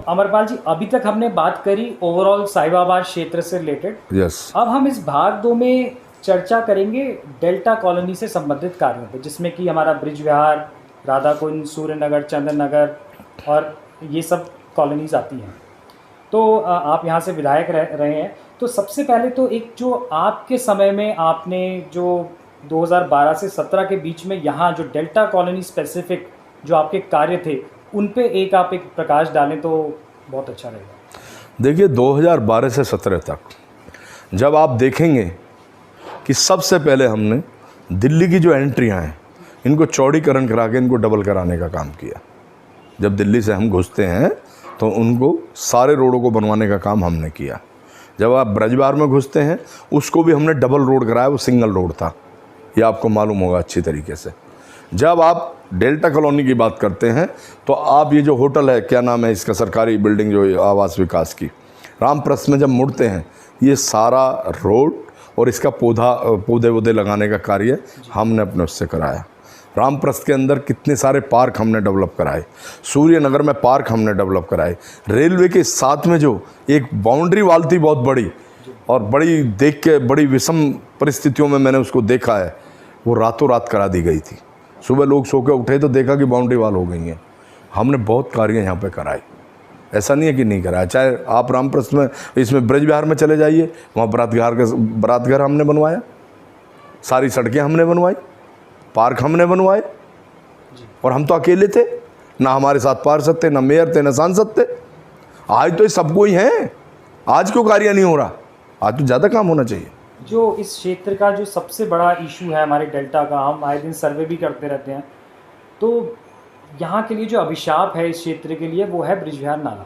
अमरपाल जी, अभी तक हमने बात करी ओवरऑल साहिबाबाद क्षेत्र से रिलेटेड। यस। अब हम इस भाग 2 में चर्चा करेंगे डेल्टा कॉलोनी से संबंधित कार्यों पे, जिसमें कि हमारा ब्रिज विहार, राधा कुंज, सूर्य नगर, चंद्र नगर और ये सब कॉलोनीज आती हैं। तो आप यहाँ से विधायक रहे हैं, तो सबसे पहले तो एक जो आपके समय में आपने जो 2012 से 17 के बीच में यहाँ जो डेल्टा कॉलोनी स्पेसिफिक जो आपके कार्य थे, उन पे आप एक प्रकाश डालें तो बहुत अच्छा रहेगा। देखिए 2012 से 17 तक जब आप देखेंगे कि सबसे पहले हमने दिल्ली की जो एंट्रियाँ हैं इनको चौड़ीकरण करा के इनको डबल कराने का काम किया। जब दिल्ली से हम घुसते हैं तो उनको सारे रोडों को बनवाने का काम हमने किया। जब आप ब्रजबार में घुसते हैं उसको भी हमने डबल रोड कराया, वो सिंगल रोड था, ये आपको मालूम होगा अच्छी तरीके से। जब आप डेल्टा कॉलोनी की बात करते हैं तो आप ये जो होटल है, क्या नाम है इसका, सरकारी बिल्डिंग जो आवास विकास की, रामप्रस्थ में जब मुड़ते हैं, ये सारा रोड और इसका पौधे वोधे लगाने का कार्य हमने अपने उससे कराया। रामप्रस्थ के अंदर कितने सारे पार्क हमने डेवलप कराए, सूर्य नगर में पार्क हमने डेवलप कराए। रेलवे के साथ में जो एक बाउंड्री वाल थी बहुत बड़ी, और बड़ी देख के बड़ी विषम परिस्थितियों में मैंने उसको देखा है, वो रातों रात करा दी गई थी। सुबह लोग सो के उठे तो देखा कि बाउंड्री वाल हो गई हैं। हमने बहुत कार्य यहाँ पे कराए, ऐसा नहीं है कि नहीं कराया। चाहे आप रामप्रस्थ में इसमें ब्रज विहार में चले जाइए, वहाँ बारात घर हमने बनवाया, सारी सड़कें हमने बनवाई, पार्क हमने बनवाए, और हम तो अकेले थे, ना हमारे साथ पार्षद थे, ना मेयर थे, ना सांसद थे। आज तो ये सबको ही हैं, आज क्यों कार्य नहीं हो रहा? आज तो ज़्यादा काम होना चाहिए। जो इस क्षेत्र का जो सबसे बड़ा इशू है हमारे डेल्टा का, हम आए दिन सर्वे भी करते रहते हैं, तो यहाँ के लिए जो अभिशाप है इस क्षेत्र के लिए वो है ब्रिज विहार नाला।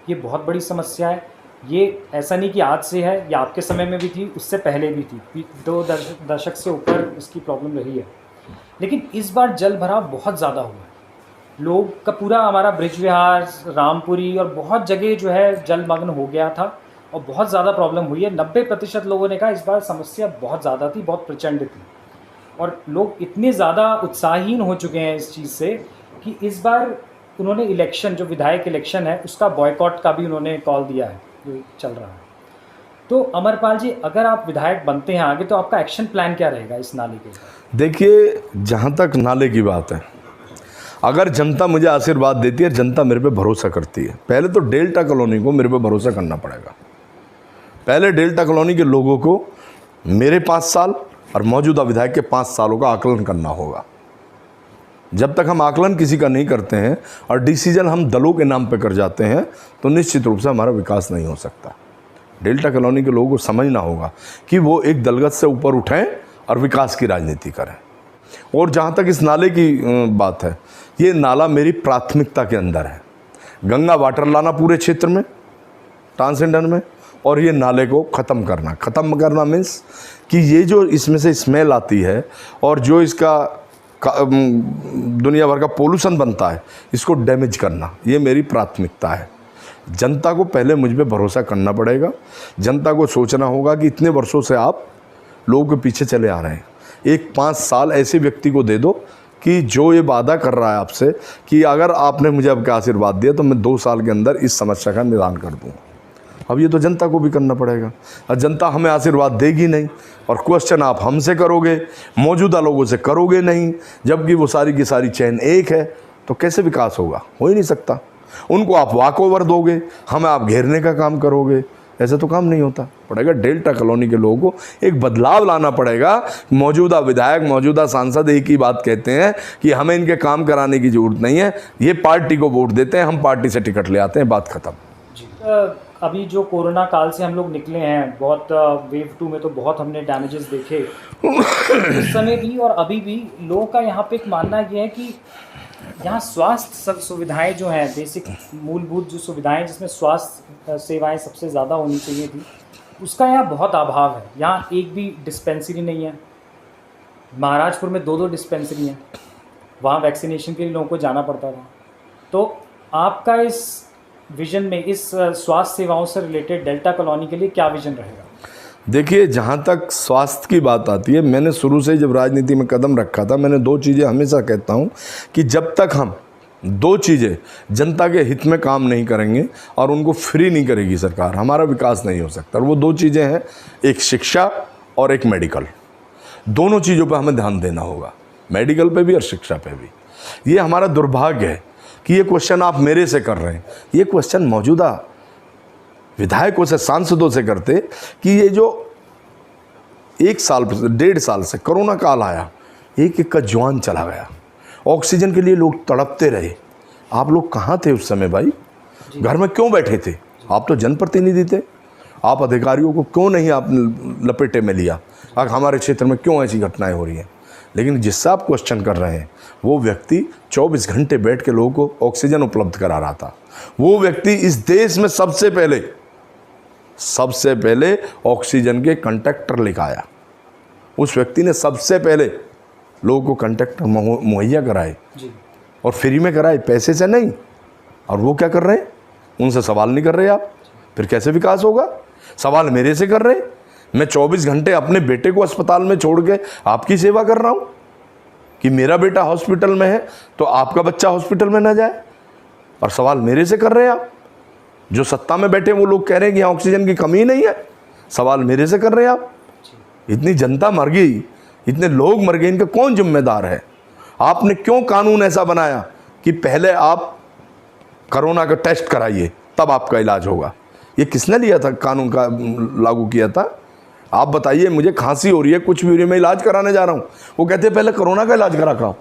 ये बहुत बड़ी समस्या है। ये ऐसा नहीं कि आज से है, ये आपके समय में भी थी, उससे पहले भी थी, 2 दशक से ऊपर इसकी प्रॉब्लम रही है। लेकिन इस बार जल भराव बहुत ज़्यादा हुआ है। लोग का पूरा हमारा ब्रिज विहार, रामपुरी और बहुत जगह जो है जलमग्न हो गया था और बहुत ज़्यादा प्रॉब्लम हुई है। 90% लोगों ने कहा इस बार समस्या बहुत ज़्यादा थी, बहुत प्रचंड थी, और लोग इतने ज़्यादा उत्साहीन हो चुके हैं इस चीज़ से कि इस बार उन्होंने इलेक्शन, जो विधायक इलेक्शन है उसका बॉयकॉट का भी उन्होंने कॉल दिया है, जो चल रहा है। तो अमरपाल जी, अगर आप विधायक बनते हैं आगे, तो आपका एक्शन प्लान क्या रहेगा इस नाले के? देखिए, जहाँ तक नाले की बात है, अगर जनता मुझे आशीर्वाद देती है, जनता मेरे पे भरोसा करती है, पहले तो डेल्टा कॉलोनी को मेरे पे भरोसा करना पड़ेगा। पहले डेल्टा कॉलोनी के लोगों को मेरे 5 साल और मौजूदा विधायक के 5 सालों का आकलन करना होगा। जब तक हम आकलन किसी का नहीं करते हैं और डिसीजन हम दलों के नाम पे कर जाते हैं, तो निश्चित रूप से हमारा विकास नहीं हो सकता। डेल्टा कॉलोनी के लोगों को समझना होगा कि वो एक दलगत से ऊपर उठें और विकास की राजनीति करें। और जहाँ तक इस नाले की बात है, ये नाला मेरी प्राथमिकता के अंदर है। गंगा वाटर लाना पूरे क्षेत्र में, ट्रांसेंडर में, और ये नाले को ख़त्म करना मीन्स कि ये जो इसमें से स्मेल आती है और जो इसका दुनिया भर का पोल्यूशन बनता है, इसको डैमेज करना, ये मेरी प्राथमिकता है। जनता को पहले मुझ पे भरोसा करना पड़ेगा। जनता को सोचना होगा कि इतने वर्षों से आप लोगों के पीछे चले आ रहे हैं, एक 5 साल ऐसे व्यक्ति को दे दो कि जो ये वादा कर रहा है आपसे कि अगर आपने मुझे अब का आशीर्वाद दिया तो मैं 2 साल के अंदर इस समस्या का निदान कर दूँ। अब ये तो जनता को भी करना पड़ेगा, और जनता हमें आशीर्वाद देगी नहीं, और क्वेश्चन आप हमसे करोगे, मौजूदा लोगों से करोगे नहीं, जबकि वो सारी की सारी चैन एक है, तो कैसे विकास होगा? हो ही नहीं सकता। उनको आप वॉक ओवर दोगे, हमें आप घेरने का काम करोगे, ऐसे तो काम नहीं होता। पड़ेगा डेल्टा कॉलोनी के लोगों को एक बदलाव लाना पड़ेगा। मौजूदा विधायक, मौजूदा सांसद एक ही बात कहते हैं कि हमें इनके काम कराने की ज़रूरत नहीं है, ये पार्टी को वोट देते हैं, हम पार्टी से टिकट ले आते हैं, बात खत्म। अभी जो कोरोना काल से हम लोग निकले हैं, बहुत वेव 2 में तो बहुत हमने डैमेजेस देखे उस समय भी और अभी भी। लोगों का यहाँ पे एक मानना ये है कि यहाँ स्वास्थ्य सुविधाएं जो हैं, बेसिक मूलभूत जो सुविधाएं जिसमें स्वास्थ्य सेवाएं सबसे ज़्यादा होनी चाहिए थी, उसका यहाँ बहुत अभाव है। यहाँ एक भी डिस्पेंसरी नहीं है। महाराजपुर में 2-2 डिस्पेंसरी हैं, वहाँ वैक्सीनेशन के लिए लोगों को जाना पड़ता था। तो आपका इस विजन में, इस स्वास्थ्य सेवाओं से रिलेटेड डेल्टा कॉलोनी के लिए क्या विजन रहेगा? देखिए, जहाँ तक स्वास्थ्य की बात आती है, मैंने शुरू से जब राजनीति में कदम रखा था, मैंने 2 चीज़ें हमेशा कहता हूँ कि जब तक हम दो चीज़ें, जनता के हित में काम नहीं करेंगे और उनको फ्री नहीं करेगी सरकार, हमारा विकास नहीं हो सकता। और वो दो चीज़ें हैं, एक शिक्षा और एक मेडिकल। दोनों चीज़ों पर हमें ध्यान देना होगा, मेडिकल पे भी और शिक्षा पे भी। ये हमारा दुर्भाग्य है कि ये क्वेश्चन आप मेरे से कर रहे हैं, ये क्वेश्चन मौजूदा विधायकों से, सांसदों से करते कि ये जो 1 साल 1.5 साल से कोरोना काल आया, एक का जवान चला गया, ऑक्सीजन के लिए लोग तड़पते रहे। आप लोग कहाँ थे उस समय भाई? घर में क्यों बैठे थे? आप तो जनप्रतिनिधि थे, आप अधिकारियों को क्यों नहीं आप लपेटे में लिया? अब हमारे क्षेत्र में क्यों ऐसी घटनाएं हो रही हैं? लेकिन जिससे आप क्वेश्चन कर रहे हैं, वो व्यक्ति 24 घंटे बैठ के लोगों को ऑक्सीजन उपलब्ध करा रहा था। वो व्यक्ति इस देश में सबसे पहले ऑक्सीजन के कंट्रैक्टर लेकर आया। उस व्यक्ति ने सबसे पहले लोगों को कंट्रैक्टर मुहैया कराए और फ्री में कराए, पैसे से नहीं। और वो क्या कर रहे हैं? उनसे सवाल नहीं कर रहे आप, फिर कैसे विकास होगा? सवाल मेरे से कर रहे हैं। मैं 24 घंटे अपने बेटे को अस्पताल में छोड़ के आपकी सेवा कर रहा हूँ कि मेरा बेटा हॉस्पिटल में है तो आपका बच्चा हॉस्पिटल में ना जाए, और सवाल मेरे से कर रहे हैं आप। जो सत्ता में बैठे वो लोग कह रहे हैं कि यहाँ ऑक्सीजन की कमी नहीं है, सवाल मेरे से कर रहे हैं आप। इतनी जनता मर गई, इतने लोग मर गए, इनका कौन जिम्मेदार है? आपने क्यों कानून ऐसा बनाया कि पहले आप कोरोना का टेस्ट कराइए तब आपका इलाज होगा? ये किसने लिया था कानून का, लागू किया था? आप बताइए, मुझे खांसी हो रही है, कुछ भी हो रही है, मैं इलाज कराने जा रहा हूँ, वो कहते हैं पहले कोरोना का इलाज करा कराओ,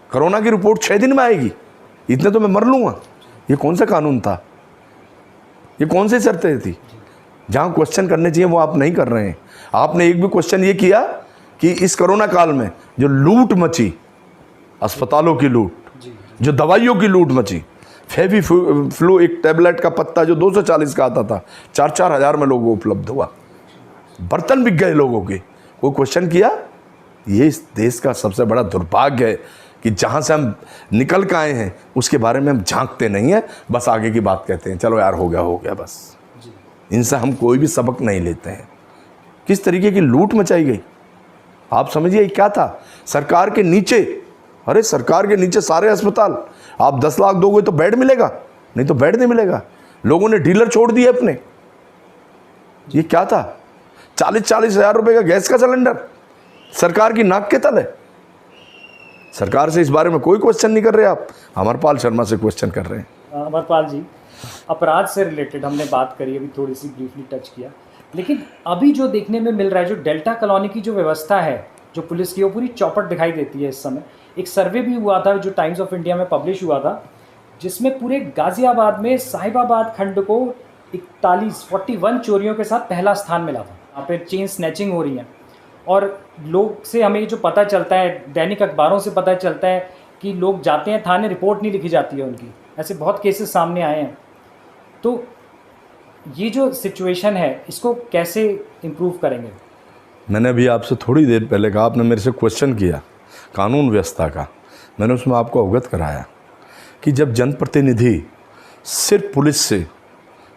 कोरोना की रिपोर्ट 6 दिन में आएगी, इतने तो मैं मर लूँगा। ये कौन सा कानून था? ये कौन सी शर्तें थी? जहाँ क्वेश्चन करने चाहिए वो आप नहीं कर रहे हैं। आपने एक भी क्वेश्चन ये किया कि इस कोरोना काल में जो लूट मची, अस्पतालों की लूट, जो दवाइयों की लूट मची, फेवी फ्लू एक टैबलेट का पत्ता जो 240 का आता था, 4-4 हज़ार में लोगों को उपलब्ध हुआ, बर्तन बिक गए लोगों के, वो क्वेश्चन किया? ये इस देश का सबसे बड़ा दुर्भाग्य है कि जहाँ से हम निकल के आए हैं उसके बारे में हम झांकते नहीं हैं, बस आगे की बात कहते हैं, चलो यार हो गया बस। इनसे हम कोई भी सबक नहीं लेते हैं। किस तरीके की लूट मचाई गई आप समझिए। क्या था सरकार के नीचे? अरे सरकार के नीचे सारे अस्पताल, आप 10 लाख दोगे तो बेड मिलेगा, नहीं तो बेड नहीं मिलेगा। लोगों ने डीलर छोड़ दिए अपने। ये क्या था? 40-40 हज़ार रुपये का गैस का सिलेंडर सरकार की नाक के तले। सरकार से इस बारे में कोई क्वेश्चन नहीं कर रहे आप, अमरपाल शर्मा से क्वेश्चन कर रहे हैं। अमरपाल जी, अपराध से रिलेटेड हमने बात करी, अभी थोड़ी सी ब्रीफली टच किया, लेकिन अभी जो देखने में मिल रहा है, जो डेल्टा कॉलोनी की जो व्यवस्था है, जो पुलिस की, वो पूरी चौपट दिखाई देती है इस समय। एक सर्वे भी हुआ था जो टाइम्स ऑफ इंडिया में पब्लिश हुआ था, जिसमें पूरे गाज़ियाबाद में साहिबाबाद खंड को 41 चोरियों के साथ पहला स्थान मिला था। यहाँ पे चेन स्नैचिंग हो रही है, और लोग से हमें जो पता चलता है, दैनिक अखबारों से पता चलता है कि लोग जाते हैं थाने, रिपोर्ट नहीं लिखी जाती है उनकी। ऐसे बहुत केसेस सामने आए हैं। तो ये जो सिचुएशन है, इसको कैसे इम्प्रूव करेंगे? मैंने अभी आपसे थोड़ी देर पहले कहा, आपने मेरे से क्वेश्चन किया कानून व्यवस्था का, मैंने उसमें आपको अवगत कराया कि जब जनप्रतिनिधि सिर्फ पुलिस से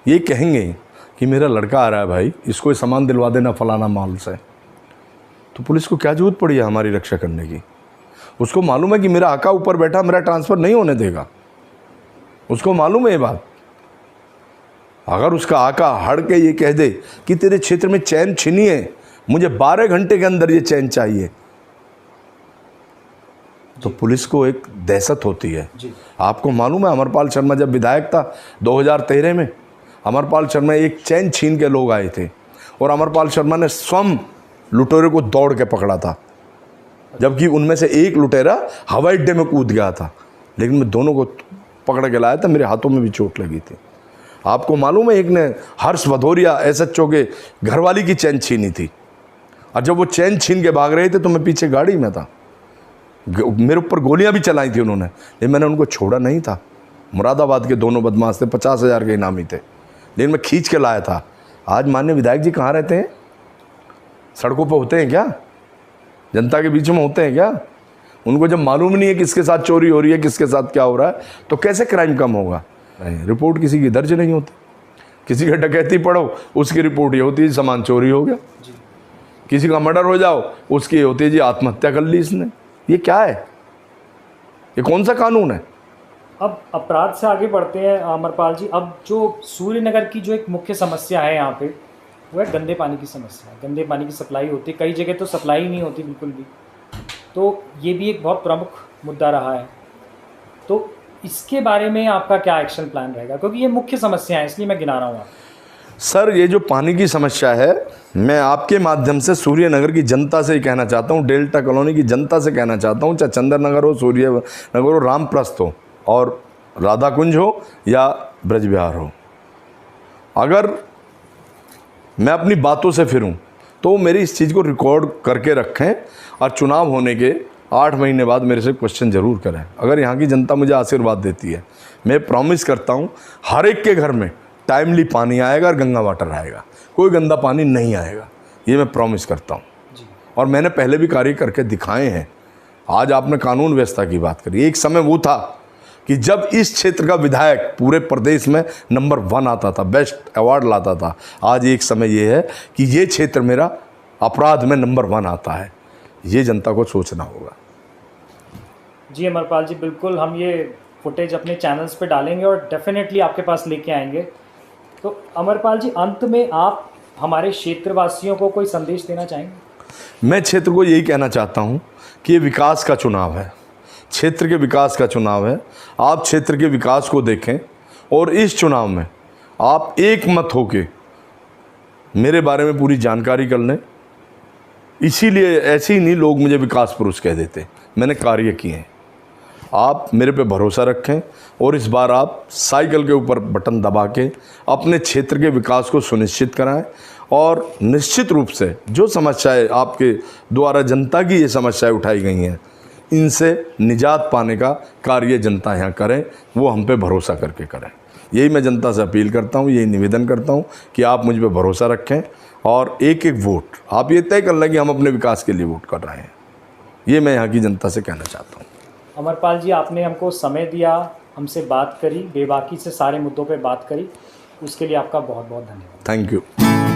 ये कहेंगे कि मेरा लड़का आ रहा है भाई, इसको ये सामान दिलवा देना फलाना माल से, तो पुलिस को क्या जरूरत पड़ी है हमारी रक्षा करने की? उसको मालूम है कि मेरा आका ऊपर बैठा मेरा ट्रांसफ़र नहीं होने देगा, उसको मालूम है ये बात। अगर उसका आका हड़ के ये कह दे कि तेरे क्षेत्र में चैन छिनी है, मुझे 12 घंटे के अंदर ये चैन चाहिए, तो पुलिस को एक दहशत होती है। आपको मालूम है अमरपाल शर्मा जब विधायक था 2013 में, अमरपाल शर्मा एक चैन छीन के लोग आए थे और अमरपाल शर्मा ने स्वयं लुटेरे को दौड़ के पकड़ा था, जबकि उनमें से एक लुटेरा हवाई अड्डे में कूद गया था, लेकिन मैं दोनों को पकड़ के लाया था, मेरे हाथों में भी चोट लगी थी। आपको मालूम है एक ने हर्ष भदौरिया SHO के घरवाली की चैन छीनी थी, और जब वो चैन छीन के भाग रहे थे तो मैं पीछे गाड़ी में था, मेरे ऊपर गोलियां भी चलाई थी उन्होंने, लेकिन मैंने उनको छोड़ा नहीं था। मुरादाबाद के दोनों बदमाश थे, 50,000 के इनामी थे, लेकिन मैं खींच के लाया था। आज माननीय विधायक जी कहाँ रहते हैं? सड़कों पर होते हैं क्या? जनता के बीच में होते हैं क्या? उनको जब मालूम नहीं है किसके साथ चोरी हो रही है, किसके साथ क्या हो रहा है, तो कैसे क्राइम कम होगा? नहीं, रिपोर्ट किसी की दर्ज नहीं होती। किसी का डकैती पढ़ो, उसकी रिपोर्ट ये होती है सामान चोरी हो गया। किसी का मर्डर हो जाओ, उसकी होती है जी आत्महत्या कर ली इसने। ये क्या है? ये कौन सा कानून है? अब अपराध से आगे बढ़ते हैं अमरपाल जी। अब जो सूर्यनगर की जो एक मुख्य समस्या है यहाँ पे, वो है गंदे पानी की समस्या। गंदे पानी की सप्लाई होती है, कई जगह तो सप्लाई ही नहीं होती बिल्कुल भी। तो ये भी एक बहुत प्रमुख मुद्दा रहा है। तो इसके बारे में आपका क्या एक्शन प्लान रहेगा, क्योंकि ये मुख्य समस्या है, इसलिए मैं गिना रहा हूँ आपको। सर, ये जो पानी की समस्या है, मैं आपके माध्यम से सूर्यनगर की जनता से ही कहना चाहता हूँ, डेल्टा कॉलोनी की जनता से कहना चाहता हूँ, चाहे चंदन नगर हो, सूर्यनगर हो, रामप्रस्थ हो और राधा कुंज हो या ब्रज विहार हो, अगर मैं अपनी बातों से फिरूं तो मेरी इस चीज़ को रिकॉर्ड करके रखें और चुनाव होने के 8 महीने बाद मेरे से क्वेश्चन ज़रूर करें। अगर यहाँ की जनता मुझे आशीर्वाद देती है, मैं प्रॉमिस करता हूँ हर एक के घर में टाइमली पानी आएगा और गंगा वाटर आएगा, कोई गंदा पानी नहीं आएगा, ये मैं प्रॉमिस करता हूँ। और मैंने पहले भी कार्य करके दिखाए हैं। आज आपने कानून व्यवस्था की बात करी, एक समय वो था कि जब इस क्षेत्र का विधायक पूरे प्रदेश में नंबर 1 आता था, बेस्ट अवार्ड लाता था। आज एक समय ये है कि ये क्षेत्र मेरा अपराध में नंबर 1 आता है। ये जनता को सोचना होगा। जी अमरपाल जी, बिल्कुल हम ये फुटेज अपने चैनल्स पे डालेंगे और डेफिनेटली आपके पास लेके आएंगे। तो अमरपाल जी, अंत में आप हमारे क्षेत्रवासियों को कोई संदेश देना चाहेंगे? मैं क्षेत्र को यही कहना चाहता हूँ कि ये विकास का चुनाव है, क्षेत्र के विकास का चुनाव है। आप क्षेत्र के विकास को देखें और इस चुनाव में आप एक मत होके मेरे बारे में पूरी जानकारी कर लें। इसीलिए ऐसे ही नहीं लोग मुझे विकास पुरुष कह देते, मैंने कार्य किए हैं। आप मेरे पे भरोसा रखें और इस बार आप साइकिल के ऊपर बटन दबा के अपने क्षेत्र के विकास को सुनिश्चित कराएं और निश्चित रूप से जो समस्याएं आपके द्वारा जनता की ये समस्याएं उठाई गई हैं, इनसे निजात पाने का कार्य जनता यहाँ करें, वो हम पे भरोसा करके करें। यही मैं जनता से अपील करता हूँ, यही निवेदन करता हूँ कि आप मुझ पे भरोसा रखें और एक एक वोट आप ये तय कर लें कि हम अपने विकास के लिए वोट कर रहे हैं। ये मैं यहाँ की जनता से कहना चाहता हूँ। अमरपाल जी, आपने हमको समय दिया, हमसे बात करी, बेबाकी से सारे मुद्दों पे बात करी, उसके लिए आपका बहुत बहुत धन्यवाद। Thank you.